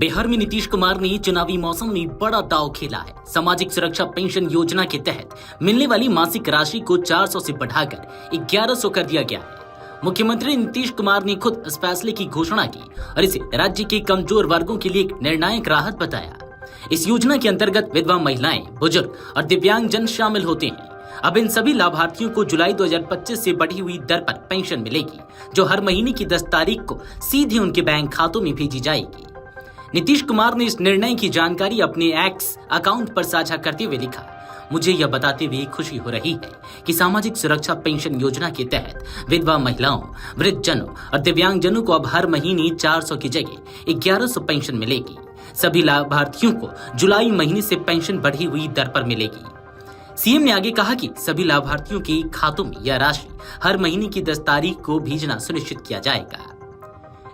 बिहार में नीतीश कुमार ने चुनावी मौसम में बड़ा दांव खेला है। सामाजिक सुरक्षा पेंशन योजना के तहत मिलने वाली मासिक राशि को 400 से बढ़ाकर 1100 कर दिया गया है। मुख्यमंत्री नीतीश कुमार ने खुद इस फैसले की घोषणा की और इसे राज्य के कमजोर वर्गों के लिए एक निर्णायक राहत बताया। इस योजना के अंतर्गत विधवा महिलाएं, बुजुर्ग और दिव्यांगजन शामिल होते हैं। अब इन सभी लाभार्थियों को जुलाई 2025 से बढ़ी हुई दर पर पेंशन मिलेगी, जो हर महीने की 10 तारीख को सीधे उनके बैंक खातों में भेजी जाएगी। नीतीश कुमार ने इस निर्णय की जानकारी अपने एक्स अकाउंट पर साझा करते हुए लिखा, मुझे यह बताते हुए खुशी हो रही है कि सामाजिक सुरक्षा पेंशन योजना के तहत विधवा महिलाओं, वृद्धजनों और दिव्यांगजनों को अब हर महीने 400 की जगह 1100 पेंशन मिलेगी। सभी लाभार्थियों को जुलाई महीने से पेंशन बढ़ी हुई दर पर मिलेगी। सीएम ने आगे कहा कि सभी लाभार्थियों के खातों में यह राशि हर महीने की 10 तारीख को भेजना सुनिश्चित किया जाएगा।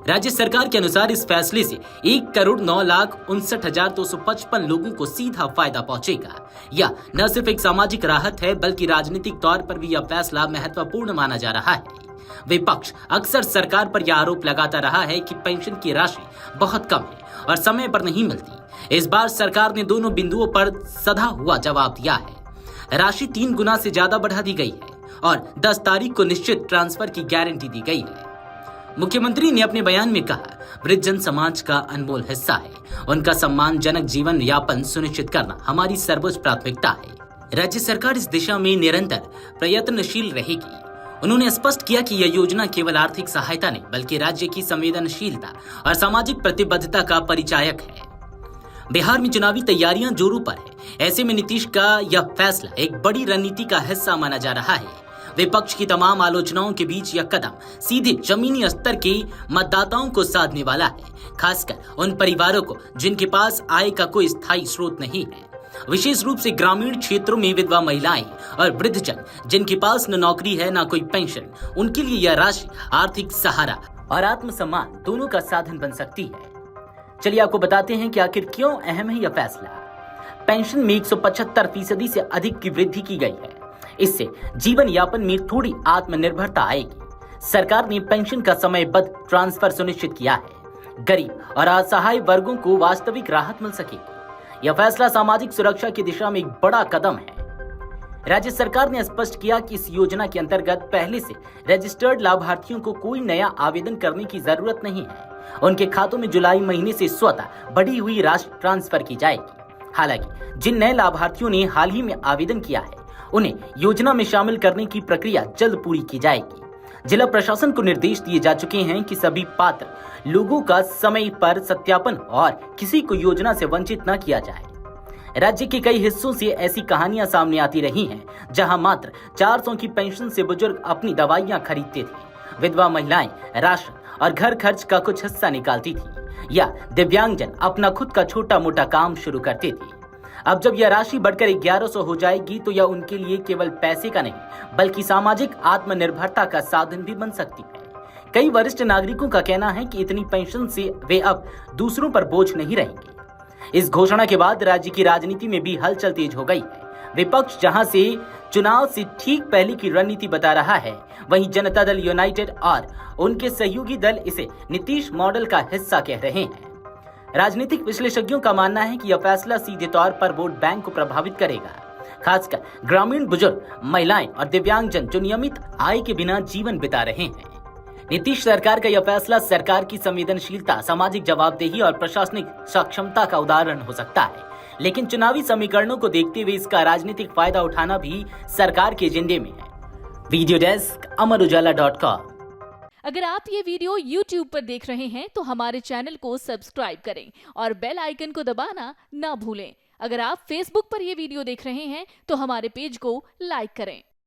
राज्य सरकार के अनुसार इस फैसले से 1,09,59,255 लोगों को सीधा फायदा पहुंचेगा। यह न सिर्फ एक सामाजिक राहत है, बल्कि राजनीतिक तौर पर भी यह फैसला महत्वपूर्ण माना जा रहा है। विपक्ष अक्सर सरकार पर यह आरोप लगाता रहा है कि पेंशन की राशि बहुत कम है और समय पर नहीं मिलती। इस बार सरकार ने दोनों बिंदुओं पर सधा हुआ जवाब दिया है। राशि 3 गुना से ज्यादा बढ़ा दी गई है और 10 तारीख को निश्चित ट्रांसफर की गारंटी दी गई है। मुख्यमंत्री ने अपने बयान में कहा, वृद्धजन समाज का अनमोल हिस्सा है। उनका सम्मानजनक जीवन यापन सुनिश्चित करना हमारी सर्वोच्च प्राथमिकता है। राज्य सरकार इस दिशा में निरंतर प्रयत्नशील रहेगी। उन्होंने स्पष्ट किया कि यह योजना केवल आर्थिक सहायता नहीं, बल्कि राज्य की संवेदनशीलता और सामाजिक प्रतिबद्धता का परिचायक है। बिहार में चुनावी तैयारियां जोरों पर है। ऐसे में नीतीश का यह फैसला एक बड़ी रणनीति का हिस्सा माना जा रहा है। विपक्ष की तमाम आलोचनाओं के बीच यह कदम सीधे जमीनी स्तर के मतदाताओं को साधने वाला है, खासकर उन परिवारों को जिनके पास आय का कोई स्थायी स्रोत नहीं है। विशेष रूप से ग्रामीण क्षेत्रों में विधवा महिलाएं और वृद्धजन जिनके पास न नौकरी है न कोई पेंशन, उनके लिए यह राशि आर्थिक सहारा और आत्मसम्मान दोनों का साधन बन सकती है। चलिए आपको बताते हैं कि आखिर क्यों अहम है यह फैसला। पेंशन में 175% से अधिक की वृद्धि की गई है। इससे जीवन यापन में थोड़ी आत्मनिर्भरता आएगी। सरकार ने पेंशन का समयबद्ध ट्रांसफर सुनिश्चित किया है। गरीब और असहाय वर्गों को वास्तविक राहत मिल सकेगी। यह फैसला सामाजिक सुरक्षा की दिशा में एक बड़ा कदम है। राज्य सरकार ने स्पष्ट किया कि इस योजना के अंतर्गत पहले से रजिस्टर्ड लाभार्थियों को कोई नया आवेदन करने की जरूरत नहीं है। उनके खातों में जुलाई महीने से स्वतः बढ़ी हुई राशि ट्रांसफर की जाएगी। हालांकि जिन नए लाभार्थियों ने हाल ही में आवेदन किया है, उन्हें योजना में शामिल करने की प्रक्रिया जल्द पूरी की जाएगी। जिला प्रशासन को निर्देश दिए जा चुके हैं कि सभी पात्र लोगों का समय पर सत्यापन और किसी को योजना से वंचित न किया जाए। राज्य के कई हिस्सों से ऐसी कहानियां सामने आती रही हैं, जहां मात्र 400 की पेंशन से बुजुर्ग अपनी दवाइयां खरीदते थे, विधवा महिलाएं राशन और घर खर्च का कुछ हिस्सा निकालती थी, या दिव्यांगजन अपना खुद का छोटा मोटा काम शुरू करते थे। अब जब यह राशि बढ़कर 1100 हो जाएगी, तो यह उनके लिए केवल पैसे का नहीं, बल्कि सामाजिक आत्मनिर्भरता का साधन भी बन सकती है। कई वरिष्ठ नागरिकों का कहना है कि इतनी पेंशन से वे अब दूसरों पर बोझ नहीं रहेंगे। इस घोषणा के बाद राज्य की राजनीति में भी हलचल तेज हो गई है। विपक्ष जहां से चुनाव से ठीक पहले की रणनीति बता रहा है, वहीं जनता दल यूनाइटेड और उनके सहयोगी दल इसे नीतीश मॉडल का हिस्सा कह रहे हैं। राजनीतिक विश्लेषज्ञों का मानना है कि यह फैसला सीधे तौर पर वोट बैंक को प्रभावित करेगा, खासकर ग्रामीण बुजुर्ग, महिलाएं और दिव्यांगजन जो नियमित आय के बिना जीवन बिता रहे हैं। नीतीश सरकार का यह फैसला सरकार की संवेदनशीलता, सामाजिक जवाबदेही और प्रशासनिक सक्षमता का उदाहरण हो सकता है, लेकिन चुनावी समीकरणों को देखते हुए इसका राजनीतिक फायदा उठाना भी सरकार के एजेंडे में है। Video desk Amar Ujala dot com. अगर आप ये वीडियो YouTube पर देख रहे हैं तो हमारे चैनल को सब्सक्राइब करें और बेल आइकन को दबाना ना भूलें। अगर आप Facebook पर ये वीडियो देख रहे हैं तो हमारे पेज को लाइक करें।